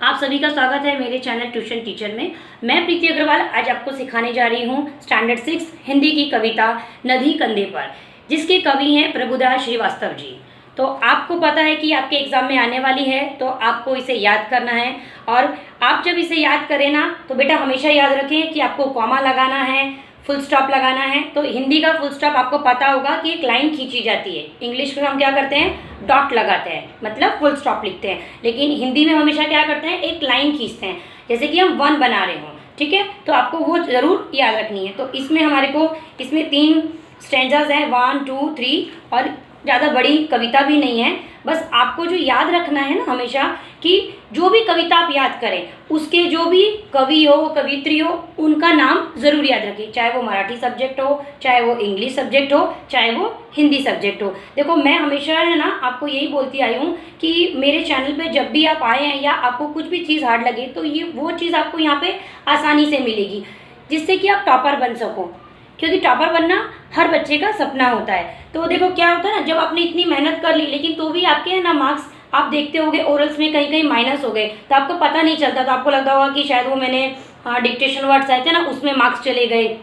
आप सभी का स्वागत है मेरे चैनल ट्यूशन टीचर में। मैं प्रीति अग्रवाल आज आपको सिखाने जा रही हूँ स्टैंडर्ड 6 हिंदी की कविता नदी कंधे पर, जिसके कवि हैं प्रभुदास श्रीवास्तव जी। तो आपको पता है कि आपके एग्जाम में आने वाली है, तो आपको इसे याद करना है। और आप जब इसे याद करें ना, तो बेटा हमेशा याद रखें कि आपको कॉमा लगाना है, फुल स्टॉप लगाना है। तो हिंदी का फुल स्टॉप आपको पता होगा कि एक लाइन खींची जाती है। इंग्लिश में हम क्या करते हैं, डॉट लगाते हैं, मतलब फुल स्टॉप लिखते हैं। लेकिन हिंदी में हमेशा क्या करते हैं, एक लाइन खींचते हैं, जैसे कि हम वन बना रहे हों। ठीक है, तो आपको वो ज़रूर याद रखनी है। तो इसमें हमारे को इसमें 3 स्टैंजाज हैं, 1 2 3, और ज़्यादा बड़ी कविता भी नहीं है। बस आपको जो याद रखना है ना हमेशा, कि जो भी कविता आप याद करें उसके जो भी कवि हो, कवित्री हो, उनका नाम ज़रूर याद रखें। चाहे वो मराठी सब्जेक्ट हो, चाहे वो इंग्लिश सब्जेक्ट हो, चाहे वो हिंदी सब्जेक्ट हो। देखो मैं हमेशा है ना आपको यही बोलती आई हूँ कि मेरे चैनल पे जब भी आप आए हैं या आपको कुछ भी चीज़ हार्ड लगे, तो ये वो चीज़ आपको यहाँ पे आसानी से मिलेगी, जिससे कि आप टॉपर बन सको। क्योंकि टॉपर बनना हर बच्चे का सपना होता है। तो देखो क्या होता है ना, जब आपने इतनी मेहनत कर ली लेकिन तो भी आपके है ना मार्क्स आप देखते होगे ओरल्स में कहीं कहीं माइनस हो गए, तो आपको पता नहीं चलता। तो आपको लगता होगा कि शायद वो मैंने डिक्टेशन वर्ड्स आए थे ना, उसमें मार्क्स चले गए,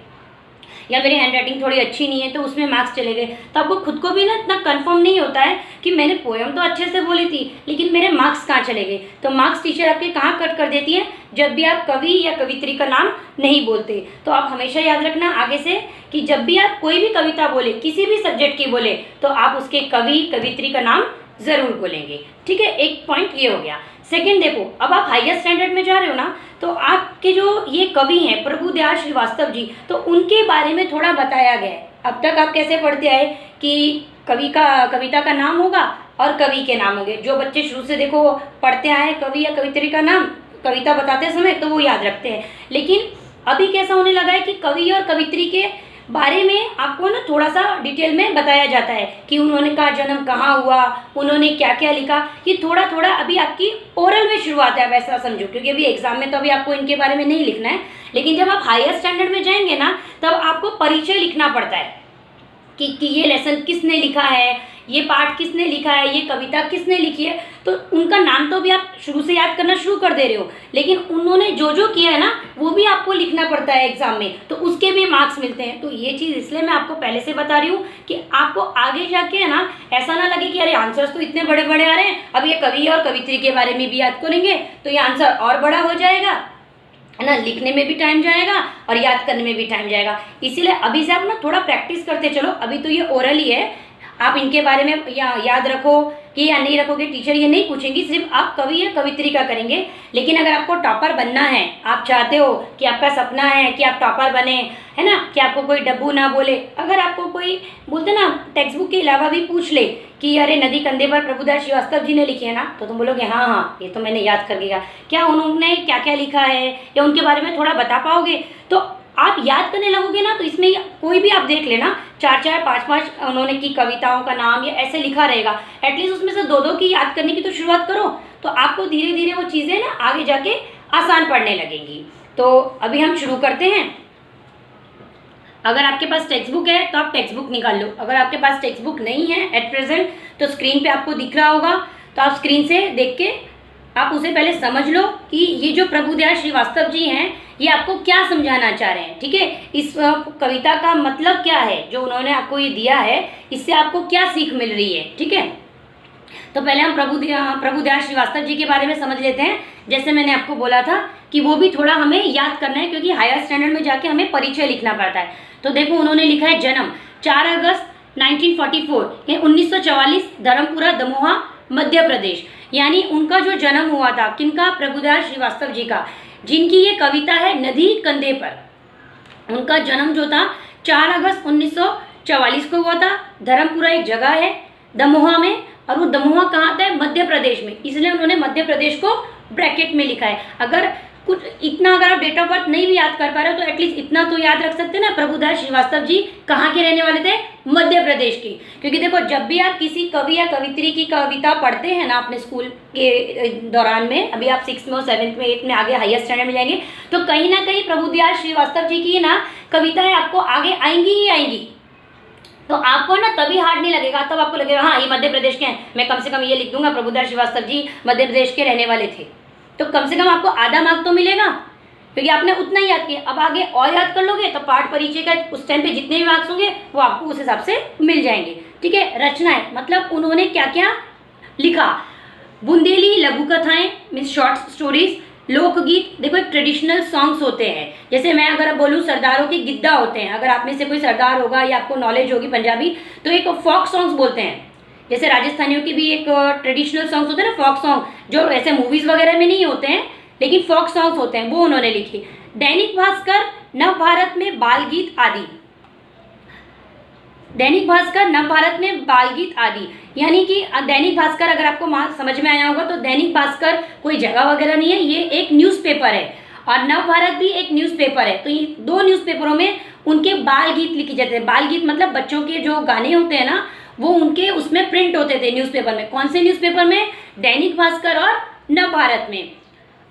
या मेरी हैंड राइटिंग थोड़ी अच्छी नहीं है तो उसमें मार्क्स चले गए। तो आपको खुद को भी ना इतना कंफर्म नहीं होता है कि मैंने पोएम तो अच्छे से बोली थी, लेकिन मेरे मार्क्स कहाँ चले गए। तो मार्क्स टीचर आपके कहाँ कट कर देती है, जब भी आप कवि या कवित्री का नाम नहीं बोलते। तो आप हमेशा याद रखना आगे से कि जब भी आप कोई भी कविता बोले, किसी भी सब्जेक्ट की बोले, तो आप उसके कवि कवित्री का नाम ज़रूर बोलेंगे। ठीक है, एक पॉइंट ये हो गया। सेकंड देखो, अब आप हाईएस्ट स्टैंडर्ड में जा रहे हो ना, तो आपके जो ये कवि हैं प्रभुदास श्रीवास्तव जी, तो उनके बारे में थोड़ा बताया गया है। अब तक आप कैसे पढ़ते आए कि कविता का नाम होगा और कवि के नाम होंगे। जो बच्चे शुरू से देखो पढ़ते आए कवि या कवित्री का नाम कविता बताते समय, तो वो याद रखते हैं। लेकिन अभी कैसा होने लगा है कि कवि और कवित्री के बारे में आपको ना थोड़ा सा डिटेल में बताया जाता है कि उन्होंने का जन्म कहाँ हुआ, उन्होंने क्या क्या लिखा। ये थोड़ा थोड़ा अभी आपकी ओरल में शुरुआत है, वैसा समझो, क्योंकि अभी एग्जाम में तो अभी आपको इनके बारे में नहीं लिखना है। लेकिन जब आप हायर स्टैंडर्ड में जाएंगे ना, तब आपको परिचय लिखना पड़ता है कि ये लेसन किसने लिखा है, ये पाठ किसने लिखा है, ये कविता किसने लिखी है। तो उनका नाम तो भी आप शुरू से याद करना शुरू कर दे रहे हो, लेकिन उन्होंने जो जो किया है ना, वो भी आपको लिखना पड़ता है एग्जाम में, तो उसके भी मार्क्स मिलते हैं। तो ये चीज़ इसलिए मैं आपको पहले से बता रही हूँ कि आपको आगे जाके है ना ऐसा ना लगे कि अरे आंसर्स तो इतने बड़े बड़े आ रहे हैं, अब ये कवि और कवित्री के बारे में भी याद करेंगे तो ये आंसर और बड़ा हो जाएगा, है ना। लिखने में भी टाइम जाएगा और याद करने में भी टाइम जाएगा। इसीलिए अभी से आप ना थोड़ा प्रैक्टिस करते चलो। अभी तो ये ओरल ही है, आप इनके बारे में याद रखो कि या नहीं रखोगे, टीचर ये नहीं पूछेंगी, सिर्फ आप कवि या कवित्री का करेंगे। लेकिन अगर आपको टॉपर बनना है, आप चाहते हो कि आपका सपना है कि आप टॉपर बने, है ना, कि आपको कोई डब्बू ना बोले। अगर आपको कोई बोलते ना टेक्स्ट बुक के अलावा भी पूछ ले कि अरे नदी कंधे पर प्रभुदास श्रीवास्तव जी ने लिखी है ना, तो तुम बोलोगे हाँ हाँ ये तो मैंने याद कर लिया। क्या उन्होंने क्या क्या लिखा है या उनके बारे में थोड़ा बता पाओगे, तो आप याद करने लगोगे ना। तो इसमें कोई भी आप देख लेना, 4 5 उन्होंने की कविताओं का नाम या ऐसे लिखा रहेगा। एटलीस्ट उसमें से 2 की याद करने की तो शुरुआत करो, तो आपको धीरे धीरे वो चीज़ें ना आगे जाके आसान पड़ने लगेंगी। तो अभी हम शुरू करते हैं। अगर आपके पास टेक्स्ट बुक है तो आप टेक्स्ट बुक निकाल लो। अगर आपके पास टेक्स्ट बुक नहीं है एट प्रेजेंट, तो स्क्रीन पे आपको दिख रहा होगा, तो आप स्क्रीन से देख के आप उसे पहले समझ लो कि ये जो प्रभुदास श्रीवास्तव जी हैं ये आपको क्या समझाना चाह रहे हैं। ठीक है, इस कविता का मतलब क्या है जो उन्होंने आपको ये दिया है, इससे आपको क्या सीख मिल रही है। ठीक है, तो पहले हम प्रभुदास श्रीवास्तव जी के बारे में समझ लेते हैं। जैसे मैंने आपको बोला था कि वो भी थोड़ा हमें याद करना है, क्योंकि हायर स्टैंडर्ड में जाके हमें परिचय लिखना पड़ता है। तो देखो उन्होंने लिखा है जन्म 4 अगस्त 1944, 1944, धर्मपुरा दमोहा मध्य प्रदेश। यानी उनका जो जन्म हुआ था, किनका, प्रभुदास श्रीवास्तव जी का, जिनकी ये कविता है नदी कंधे पर। उनका जन्म जो था 4 अगस्त 1944 को हुआ था। धर्मपुरा एक जगह है दमोहा में, और वो दमोहा कहाँ आता है, मध्य प्रदेश में, इसलिए उन्होंने मध्य प्रदेश को ब्रैकेट में लिखा है। अगर कुछ इतना अगर आप डेट ऑफ बर्थ नहीं भी याद कर पा रहे हो, तो एटलीस्ट इतना तो याद रख सकते हैं ना, प्रभुदास श्रीवास्तव जी कहाँ के रहने वाले थे, मध्य प्रदेश की। क्योंकि देखो जब भी आप किसी कवि या कवित्री की कविता पढ़ते हैं ना अपने स्कूल के दौरान में, अभी आप 6 में और 7th में 8th में आगे हायर स्टैंडर्ड में जाएंगे, तो कहीं ना कहीं प्रभुदास श्रीवास्तव जी की ना कविताएं आपको आगे आएंगी ही आएंगी। तो आपको ना तभी हार्ड नहीं लगेगा, तब आपको लगेगा हाँ ये मध्य प्रदेश के हैं, मैं कम से कम ये लिख दूंगा प्रभुदास श्रीवास्तव जी मध्य प्रदेश के रहने वाले थे। तो कम से कम आपको आधा मार्क तो मिलेगा, क्योंकि आपने उतना ही याद किया। अब आगे और याद कर लोगे तो पाठ परिचय का उस टाइम पे जितने भी मार्क्स होंगे वो आपको उस हिसाब से मिल जाएंगे। ठीक है, रचनाएं मतलब उन्होंने क्या क्या लिखा। बुंदेली लघु कथाएं मीन्स शॉर्ट स्टोरीज, लोकगीत, देखो एक ट्रेडिशनल सॉन्ग्स होते हैं, जैसे मैं अगर बोलूँ सरदारों के गिद्दा होते हैं, अगर आप में से कोई सरदार होगा या आपको नॉलेज होगी पंजाबी, तो एक फोक सॉन्ग्स बोलते हैं। जैसे राजस्थानियों की भी एक ट्रेडिशनल सॉन्ग्स होते हैं ना, फोक सॉन्ग, जो ऐसे मूवीज वगैरह में नहीं होते हैं लेकिन फोक सॉन्ग्स होते हैं, वो उन्होंने लिखे। दैनिक भास्कर, नव भारत में बाल गीत आदि, दैनिक भास्कर, नव भारत में बाल गीत आदि, यानी कि दैनिक भास्कर अगर आपको समझ में आया होगा तो दैनिक भास्कर कोई जगह वगैरह नहीं है, ये एक न्यूज़पेपर है, और नव भारत भी एक न्यूज़पेपर है। तो ये दो न्यूज़पेपरों में उनके बाल गीत लिखे जाते हैं। बाल गीत मतलब बच्चों के जो गाने होते हैं ना, वो उनके उसमें प्रिंट होते थे न्यूज़पेपर में। कौन से न्यूज़पेपर में? दैनिक भास्कर और नव भारत में।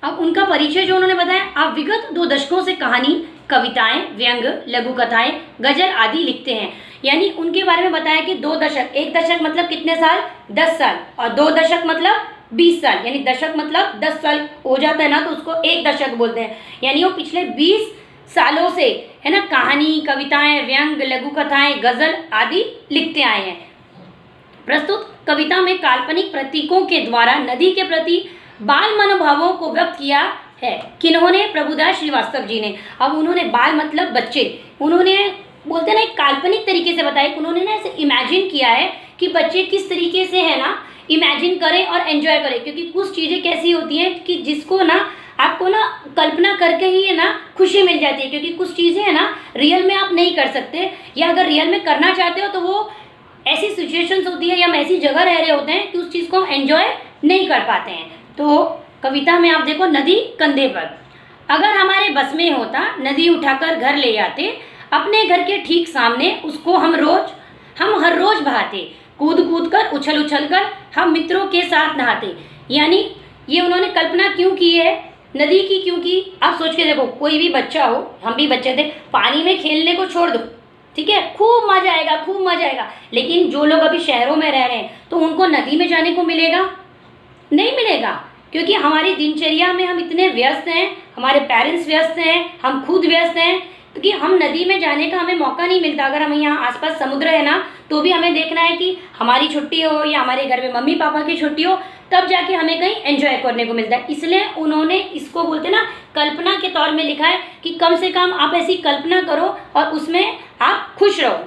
अब उनका परिचय जो उन्होंने बताया, आप विगत 2 दशकों से कहानी, कविताएं, व्यंग, लघु कथाएं, गजल आदि लिखते हैं। यानी उनके बारे में बताया कि 2 दशक, 1 दशक मतलब कितने साल? 10 साल, और 2 दशक मतलब 20 साल, यानी दशक मतलब 10 साल हो जाता है ना, तो उसको 1 दशक बोलते हैं। यानी वो पिछले 20 सालों से है ना कहानी, कविताएं, व्यंग, लघु कथाएं, गजल आदि लिखते आए हैं। प्रस्तुत कविता में काल्पनिक प्रतीकों के द्वारा नदी के प्रति बाल मनोभावों को व्यक्त किया है। किन्होंने? प्रभुदास श्रीवास्तव जी ने। अब उन्होंने, बाल मतलब बच्चे, उन्होंने बोलते हैं ना एक काल्पनिक तरीके से बताया, उन्होंने ना ऐसे इमेजिन किया है कि बच्चे किस तरीके से है ना इमेजिन करें और एंजॉय करें, क्योंकि कुछ चीज़ें कैसी होती हैं कि जिसको ना आपको ना कल्पना करके ही है ना खुशी मिल जाती है, क्योंकि कुछ चीज़ें है ना रियल में आप नहीं कर सकते, या अगर रियल में करना चाहते हो तो वो ऐसी सिचुएशंस होती है या हम ऐसी जगह रह रहे होते हैं कि उस चीज़ को हम एंजॉय नहीं कर पाते हैं। तो कविता में आप देखो, नदी कंधे पर, अगर हमारे बस में होता नदी उठाकर घर ले आते, अपने घर के ठीक सामने उसको हम हर रोज बहाते, कूद कूद कर उछल उछल कर हम मित्रों के साथ नहाते। यानी ये उन्होंने कल्पना क्यों की है नदी की? क्योंकि आप सोच के देखो, कोई भी बच्चा हो, हम भी बच्चे थे, पानी में खेलने को छोड़ दो, ठीक है, खूब मजा आएगा, खूब मजा आएगा, लेकिन जो लोग अभी शहरों में रह रहे हैं तो उनको नदी में जाने को मिलेगा? नहीं मिलेगा, क्योंकि हमारी दिनचर्या में हम इतने व्यस्त हैं, हमारे पेरेंट्स व्यस्त हैं, हम खुद व्यस्त हैं, क्योंकि हम नदी में जाने का हमें मौका नहीं मिलता। अगर हम यहाँ आसपास समुद्र है ना, तो भी हमें देखना है कि हमारी छुट्टी हो या हमारे घर में मम्मी पापा की छुट्टी हो, तब जाके हमें कहीं एंजॉय करने को मिलता है। इसलिए उन्होंने इसको बोलते ना कल्पना के तौर में लिखा है कि कम से कम आप ऐसी कल्पना करो और उसमें आप खुश रहो।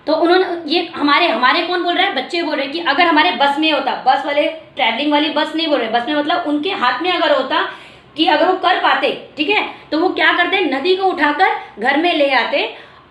तो उन्होंने ये हमारे कौन बोल रहा है? बच्चे बोल रहे हैं कि अगर हमारे बस में होता, बस वाले ट्रैवलिंग वाली बस नहीं बोल रहे, बस में मतलब उनके हाथ में अगर होता कि अगर वो कर पाते, ठीक है, तो वो क्या करते? नदी को उठाकर घर में ले आते,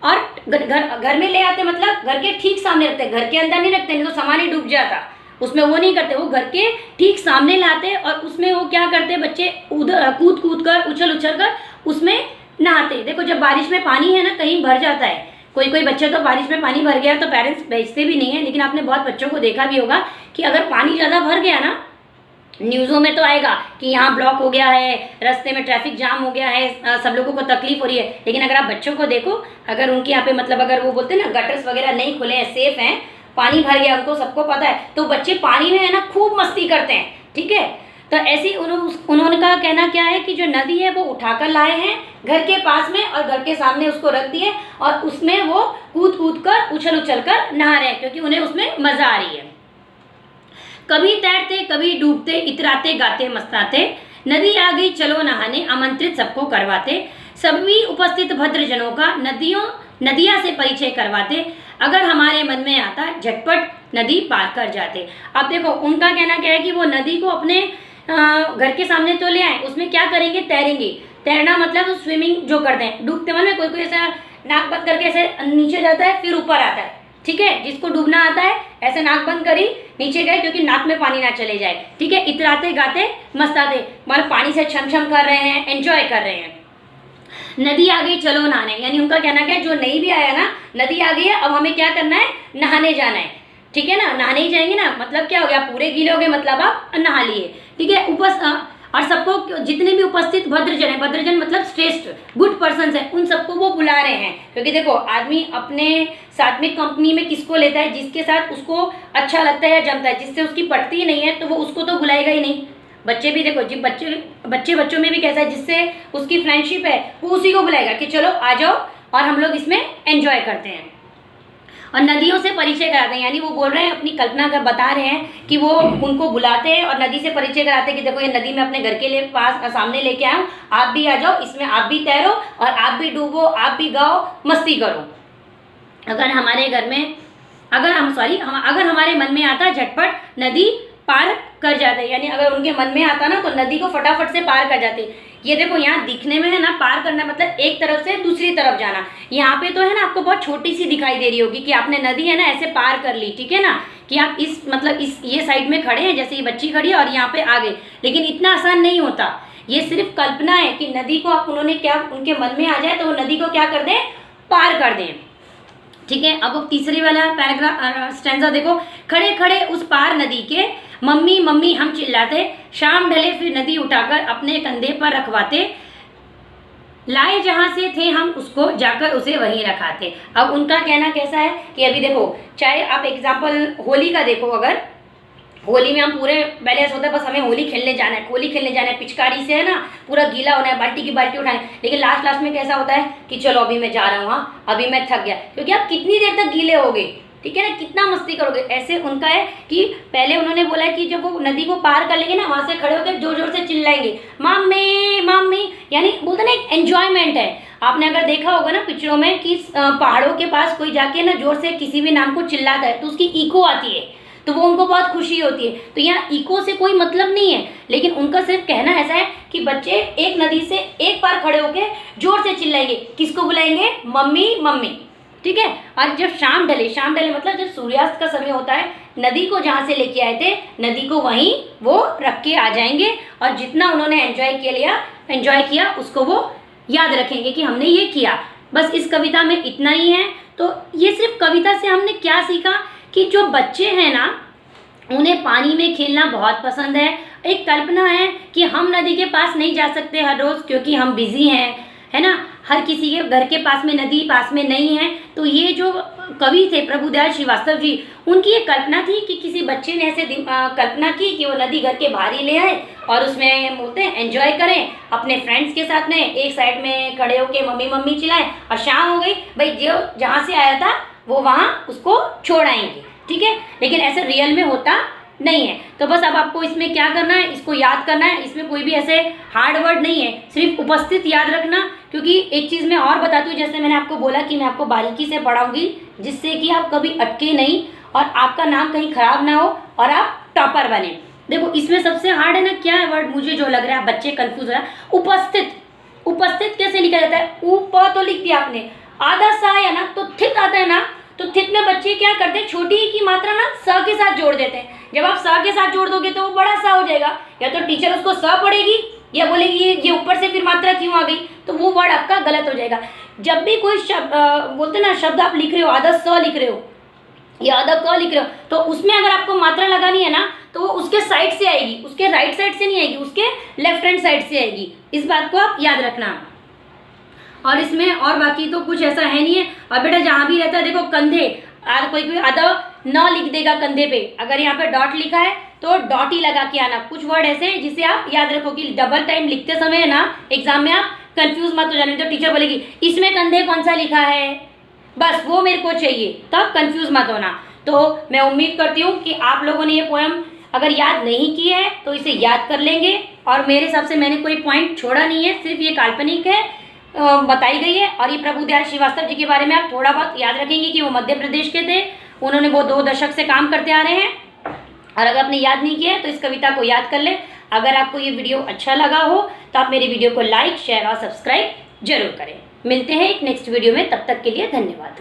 और घर में ले आते मतलब घर के ठीक सामने रखते, घर के अंदर नहीं रखते, नहीं तो सामान ही डूब जाता, उसमें वो नहीं करते, वो घर के ठीक सामने लाते और उसमें वो क्या करते? बच्चे उधर कूद कूद कर उछल उछल कर उसमें नहाते। देखो जब बारिश में पानी है ना कहीं भर जाता है, कोई बच्चे तो बारिश में पानी भर गया तो पेरेंट्स भेजते भी नहीं है, लेकिन आपने बहुत बच्चों को देखा भी होगा कि अगर पानी ज़्यादा भर गया ना, न्यूज़ों में तो आएगा कि यहाँ ब्लॉक हो गया है, रास्ते में ट्रैफिक जाम हो गया है, सब लोगों को तकलीफ हो रही है। लेकिन अगर आप बच्चों को देखो, अगर उनके यहाँ पे मतलब अगर वो बोलते हैं ना गटर्स वगैरह नहीं खुले हैं, सेफ हैं, पानी भर गया, उनको सबको पता है, तो बच्चे पानी में है ना खूब मस्ती करते हैं, ठीक है। तो ऐसे ही उन्होंने का कहना क्या है कि जो नदी है वो उठाकर लाए हैं घर के पास में और घर के सामने उसको रख दिए और उसमें वो कूद कूद कर उछल उछल कर नहा रहे हैं, क्योंकि उन्हें उसमें मजा आ रही है। कभी तैरते कभी डूबते, इतराते गाते मस्ताते, नदी आ गई चलो नहाने, आमंत्रित सबको करवाते, सभी उपस्थित भद्रजनों का नदिया से परिचय करवाते, अगर हमारे मन में आता झटपट नदी पार कर जाते। अब देखो उनका कहना क्या है कि वो नदी को अपने घर के सामने तो ले आए, उसमें क्या करेंगे? तैरेंगे। तैरना मतलब स्विमिंग जो करते हैं, डूबते मतलब कोई ऐसा नाक बंद करके ऐसे नीचे जाता है फिर ऊपर आता है, ठीक है। जिसको डूबना आता है ऐसे नाक बंद करी नीचे गए, क्योंकि नाक में पानी ना चले जाए, ठीक है। इतराते गाते मस्ताते मतलब पानी से छम छम कर रहे हैं, एंजॉय कर रहे हैं। नदी आ गई चलो नहाने, यानी उनका कहना क्या है, जो नहीं भी आया ना, नदी आ गई है, अब हमें क्या करना है? नहाने जाना है, ठीक है ना। नहाने ही जाएंगे ना, मतलब क्या हो गया? पूरे गीले हो गए, मतलब आप नहा लिए, ठीक है। और सबको, जितने भी उपस्थित भद्रजन है, भद्रजन मतलब श्रेष्ठ गुड पर्सन है, उन सबको वो बुला रहे हैं। क्योंकि देखो आदमी अपने साथ में कंपनी में किसको लेता है? जिसके साथ उसको अच्छा लगता है या जमता है, जिससे उसकी पटती ही नहीं है तो वो उसको तो बुलाएगा ही नहीं। बच्चे भी देखो जी, बच्चों में भी कैसा है, जिससे उसकी फ्रेंडशिप है वो उसी को बुलाएगा कि चलो आ जाओ और हम लोग इसमें एंजॉय करते हैं। और नदियों से परिचय कराते हैं, यानी वो बोल रहे हैं, अपनी कल्पना कर बता रहे हैं कि वो उनको बुलाते हैं और नदी से परिचय कराते हैं कि देखो ये नदी में अपने घर के लिए पास सामने लेके आया हूँ, आप भी आ जाओ, इसमें आप भी तैरो और आप भी डूबो, आप भी गाओ, मस्ती करो। अगर हमारे घर में अगर हमारे मन में आता झटपट नदी पार कर जाते, यानी अगर उनके मन में आता ना तो नदी को फटाफट से पार कर जाते। ये देखो यहाँ दिखने में है ना, पार करना मतलब एक तरफ से दूसरी तरफ जाना। यहाँ पे तो है ना आपको बहुत छोटी सी दिखाई दे रही होगी कि आपने नदी है ना ऐसे पार कर ली, ठीक है ना, कि आप इस ये साइड में खड़े हैं, जैसे ये बच्ची खड़ी है और यहाँ पे आ गए, लेकिन इतना आसान नहीं होता। ये सिर्फ कल्पना है कि नदी को आप उन्होंने क्या उनके मन में आ जाए तो वो नदी को क्या कर दें, पार कर दें, ठीक है। अब तीसरी वाला पैराग्राफ स्टैंजा देखो, खड़े खड़े उस पार नदी के, मम्मी मम्मी हम चिल्लाते, शाम ढले फिर नदी उठाकर अपने कंधे पर रखवाते, लाए जहाँ से थे हम उसको जाकर उसे वहीं रखाते। अब उनका कहना कैसा है कि अभी देखो, चाहे आप एग्जाम्पल होली का देखो, अगर होली में हम पूरे पहले ऐसा होता है बस हमें होली खेलने जाना है, होली खेलने जाना है, पिचकारी से है ना पूरा गीला होना है, बाल्टी की बाल्टी उठाना है, लेकिन लास्ट में कैसा होता है कि चलो अभी मैं जा रहा हूँ, हाँ अभी मैं थक गया, क्योंकि आप कितनी देर तक गीले होगे, ठीक है ना, कितना मस्ती करोगे। ऐसे उनका है कि पहले उन्होंने बोला कि जब वो नदी को पार कर लेंगे ना, वहाँ से खड़े होकर जोर जोर से चिल्लाएंगे मम्मी मम्मी, यानी बोलते ना एक एंजॉयमेंट है। आपने अगर देखा होगा ना पिक्चरों में कि पहाड़ों के पास कोई जाके ना जोर से किसी भी नाम को चिल्लाता है तो उसकी इको आती है, तो वो उनको बहुत खुशी होती है। तो यहाँ इको से कोई मतलब नहीं है, लेकिन उनका सिर्फ कहना ऐसा है कि बच्चे एक नदी से एक पार खड़े होके जोर से चिल्लाएंगे, किसको बुलाएंगे, मम्मी मम्मी, ठीक है। और जब शाम ढले मतलब जब सूर्यास्त का समय होता है, नदी को जहाँ से लेके आए थे नदी को वहीं वो रख के आ जाएंगे, और जितना उन्होंने एंजॉय किया उसको वो याद रखेंगे कि हमने ये किया। बस इस कविता में इतना ही है। तो ये सिर्फ कविता से हमने क्या सीखा कि जो बच्चे हैं ना उन्हें पानी में खेलना बहुत पसंद है। एक कल्पना है कि हम नदी के पास नहीं जा सकते हर रोज़ क्योंकि हम बिजी हैं, है ना, हर किसी के घर के पास में नदी पास में नहीं है। तो ये जो कवि थे प्रभुदयाल श्रीवास्तव जी, उनकी ये कल्पना थी कि किसी बच्चे ने ऐसे कल्पना की कि वो नदी घर के बाहर ही ले आए और उसमें बोलते हैं एंजॉय करें अपने फ्रेंड्स के साथ में, एक साइड में खड़े होके मम्मी मम्मी चिल्लाएं, और शाम हो गई भाई जो जहाँ से आया था वो वहाँ उसको छोड़ आएंगे, ठीक है। लेकिन ऐसे रियल में होता नहीं है। तो बस अब आपको इसमें क्या करना है, इसको याद करना है। इसमें कोई भी ऐसे हार्ड वर्ड नहीं है, सिर्फ उपस्थित याद रखना। क्योंकि एक चीज़ मैं और बताती हूँ, जैसे मैंने आपको बोला कि मैं आपको बारीकी से पढ़ाऊंगी जिससे कि आप कभी अटके नहीं और आपका नाम कहीं खराब ना हो और आप टॉपर बने। देखो इसमें सबसे हार्ड है ना, क्या है वर्ड, मुझे जो लग रहा है बच्चे कंफ्यूज हो रहा है, उपस्थित। उपस्थित कैसे लिखा जाता है, ऊपर तो लिख दिया आपने, आधा सा आया ना तो थित आता है ना, तो थित में बच्चे क्या करते हैं, छोटी ही की मात्रा ना स के साथ जोड़ देते हैं। जब आप स के साथ जोड़ दोगे तो वो बड़ा सा हो जाएगा, या तो टीचर उसको स पढ़ेगी या बोलेगी ये ऊपर से फिर मात्रा क्यों आ गई, तो वो वर्ड आपका गलत हो जाएगा। जब भी कोई शब्द बोलते ना शब्द आप लिख रहे हो, आधा स लिख रहे हो या आधा क लिख रहे हो, तो उसमें अगर आपको मात्रा लगानी है ना तो वो उसके साइड से आएगी, उसके राइट साइड से नहीं आएगी, उसके लेफ्ट हैंड साइड से आएगी। इस बात को आप याद रखना। और इसमें और बाकी तो कुछ ऐसा है नहीं है। और बेटा जहाँ भी रहता है देखो कंधे, कोई आधा न लिख देगा कंधे पे, अगर यहाँ पे डॉट लिखा है तो डॉट ही लगा के आना। कुछ वर्ड ऐसे हैं जिसे आप याद रखो कि डबल टाइम लिखते समय है ना एग्जाम में आप कंफ्यूज मत हो जाने। तो टीचर बोलेगी इसमें कंधे कौन सा लिखा है, बस वो मेरे को चाहिए, तो आप कंफ्यूज मत होना। तो मैं उम्मीद करती हूँ कि आप लोगों ने ये पोएम अगर याद नहीं की है तो इसे याद कर लेंगे। और मेरे हिसाब से मैंने कोई पॉइंट छोड़ा नहीं है, सिर्फ ये काल्पनिक है, बताई गई है। और ये प्रभुदयाल श्रीवास्तव जी के बारे में आप थोड़ा बहुत याद रखेंगे कि वो मध्य प्रदेश के थे, उन्होंने वो 2 दशक से काम करते आ रहे हैं। और अगर आपने याद नहीं किया है तो इस कविता को याद कर ले। अगर आपको ये वीडियो अच्छा लगा हो तो आप मेरी वीडियो को लाइक शेयर और सब्सक्राइब जरूर करें। मिलते हैं एक नेक्स्ट वीडियो में, तब तक के लिए धन्यवाद।